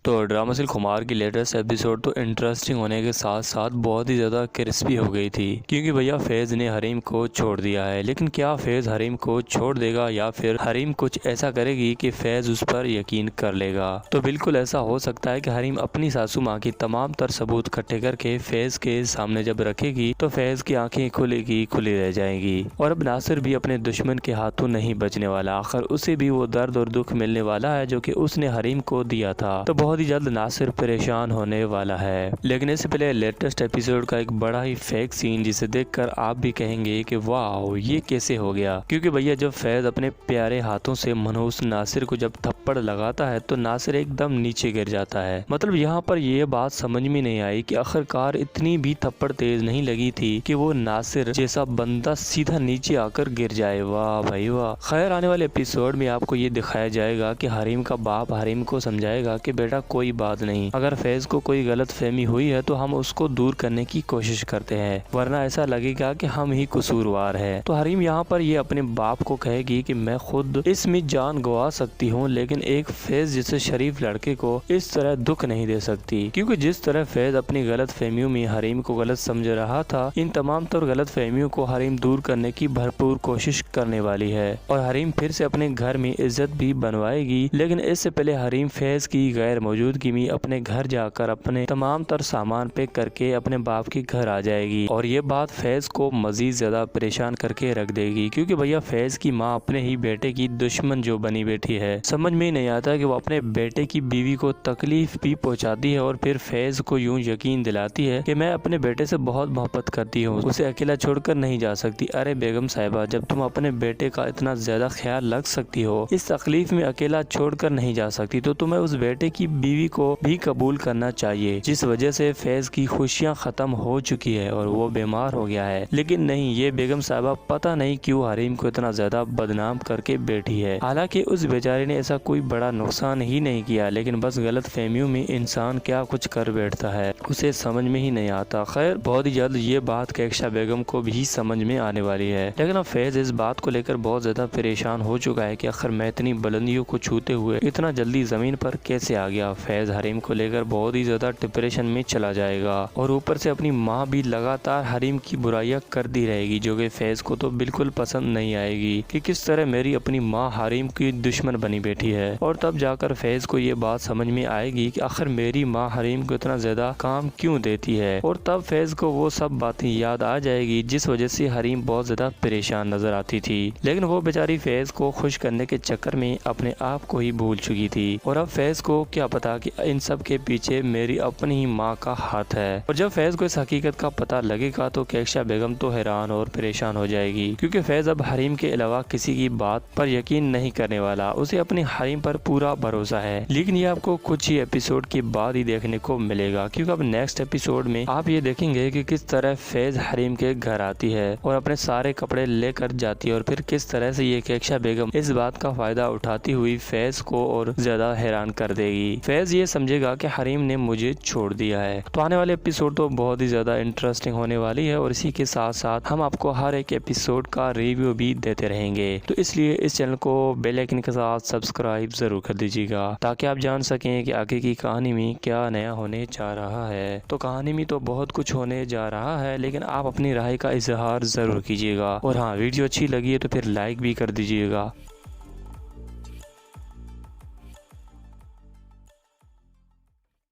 तो ड्रामा सिल खुमार की लेटेस्ट एपिसोड तो इंटरेस्टिंग होने के साथ साथ बहुत ही ज़्यादा क्रिस्पी हो गई थी, क्योंकि भैया फैज़ ने हरीम को छोड़ दिया है। लेकिन क्या फैज़ हरीम को छोड़ देगा या फिर हरीम कुछ ऐसा करेगी कि फैज़ उस पर यकीन कर लेगा? तो बिल्कुल ऐसा हो सकता है कि हरीम अपनी सासू माँ की तमाम तर सबूत इकट्ठे करके फैज़ के सामने जब रखेगी तो फैज़ की आंखें खुलेगी खुली रह जाएंगी। और अब नासिर भी अपने दुश्मन के हाथों नहीं बचने वाला, आखिर उसे भी वो दर्द और दुख मिलने वाला है जो कि उसने हरीम को दिया था। तो बहुत ही जल्द नासिर परेशान होने वाला है। लेकिन इससे पहले लेटेस्ट एपिसोड का एक बड़ा ही फेक सीन जिसे देखकर आप भी कहेंगे कि वाह ये कैसे हो गया, क्योंकि भैया जब फैज़ अपने प्यारे हाथों से मनहूस नासिर को जब थप्पड़ लगाता है तो नासिर एकदम नीचे गिर जाता है। मतलब यहाँ पर ये बात समझ में नहीं आई कि आखिरकार इतनी भी थप्पड़ तेज नहीं लगी थी कि वो नासिर जैसा बंदा सीधा नीचे आकर गिर जाए। वाह भाई वाह। खैर आने वाले एपिसोड में आपको ये दिखाया जाएगा कि हरीम का बाप हरीम को समझाएगा कि बेटा कोई बात नहीं, अगर फैज़ को कोई गलत फहमी हुई है तो हम उसको दूर करने की कोशिश करते हैं, वरना ऐसा लगेगा कि हम ही कसूरवार है। तो हरीम यहाँ पर ये अपने बाप को कहेगी कि मैं खुद इसमें जान गवा सकती हूँ, लेकिन एक फैज़ जैसे शरीफ लड़के को इस तरह दुख नहीं दे सकती, क्योंकि जिस तरह फैज़ अपनी गलत फहमियों में हरीम को गलत समझ रहा था, इन तमाम तौर गलत फहमियों को हरीम दूर करने की भरपूर कोशिश करने वाली है। और हरीम फिर से अपने घर में इज्जत भी बनवाएगी। लेकिन इससे पहले हरीम फैज़ की गैर मौजूदगी में अपने घर जाकर अपने तमाम तर सामान पैक करके अपने बाप के घर आ जाएगी। और ये बात फैज़ को मजीद ज्यादा परेशान करके रख देगी, क्योंकि भैया फैज़ की माँ अपने ही बेटे की दुश्मन जो बनी बैठी है। समझ में नहीं आता कि वो अपने बेटे की बीवी को तकलीफ भी पहुंचाती है और फिर फैज़ को यूं यकीन दिलाती है कि मैं अपने बेटे से बहुत मोहब्बत करती हूँ, उसे अकेला छोड़कर नहीं जा सकती। अरे बेगम साहिबा, जब तुम अपने बेटे का इतना ज्यादा ख्याल रख सकती हो, इस तकलीफ में अकेला छोड़कर नहीं जा सकती, तो तुम्हें उस बेटे की बीवी को भी कबूल करना चाहिए, जिस वजह से फैज़ की खुशियां खत्म हो चुकी है और वो बीमार हो गया है। लेकिन नहीं, ये बेगम साहिबा पता नहीं क्यों हरीम को इतना ज्यादा बदनाम करके बैठी है। हालांकि उस बेचारे ने ऐसा कोई बड़ा नुकसान ही नहीं किया, लेकिन बस गलत फहमियों में इंसान क्या कुछ कर बैठता है उसे समझ में ही नहीं आता। खैर बहुत ही जल्द ये बात केक्षा बेगम को भी समझ में आने वाली है। लेकिन अब फैज़ इस बात को लेकर बहुत ज्यादा परेशान हो चुका है कि आखिर मैं इतनी बुलंदियों को छूते हुए इतना जल्दी जमीन पर कैसे आ गया। फैज़ हरीम को लेकर बहुत ही ज्यादा डिप्रेशन में चला जाएगा और ऊपर से अपनी माँ भी लगातार हरीम की बुराइयां करती रहेगी, जो कि फैज़ को तो बिल्कुल पसंद नहीं आएगी कि किस तरह मेरी अपनी माँ हरीम की दुश्मन बनी बैठी है। और तब जाकर फैज़ को ये बात समझ में आएगी कि आखिर मेरी माँ हरीम को इतना ज्यादा काम क्यों देती है। और तब फैज़ को वो सब बातें याद आ जाएगी जिस वजह से हरीम बहुत ज्यादा परेशान नजर आती थी। लेकिन वो बेचारी फैज़ को खुश करने के चक्कर में अपने आप को ही भूल चुकी थी। और अब फैज़ को क्या पता कि इन सब के पीछे मेरी अपनी ही माँ का हाथ है। और जब फैज़ को इस हकीकत का पता लगेगा तो केक्षा बेगम तो हैरान और परेशान हो जाएगी, क्योंकि फैज़ अब हरीम के अलावा किसी की बात पर यकीन नहीं करने वाला, उसे अपने हरीम पर पूरा भरोसा है। लेकिन ये आपको कुछ ही एपिसोड के बाद ही देखने को मिलेगा, क्योंकि अब नेक्स्ट एपिसोड में आप ये देखेंगे कि किस तरह फैज़ हरीम के घर आती है और अपने सारे कपड़े लेकर जाती है, और फिर किस तरह से ये केक्षा बेगम इस बात का फायदा उठाती हुई फैज़ को और ज्यादा हैरान कर देगी। फैज़ ये समझेगा कि हरीम ने मुझे छोड़ दिया है। तो आने वाले एपिसोड तो बहुत ही ज्यादा इंटरेस्टिंग होने वाली है और इसी के साथ साथ हम आपको हर एक एपिसोड का रिव्यू भी देते रहेंगे। तो इसलिए इस चैनल को बेल आइकन के साथ सब्सक्राइब जरूर कर दीजिएगा, ताकि आप जान सकें कि आगे की कहानी में क्या नया होने जा रहा है। तो कहानी में तो बहुत कुछ होने जा रहा है, लेकिन आप अपनी राय का इजहार जरूर कीजिएगा। और हाँ, वीडियो अच्छी लगी है तो फिर लाइक भी कर दीजिएगा।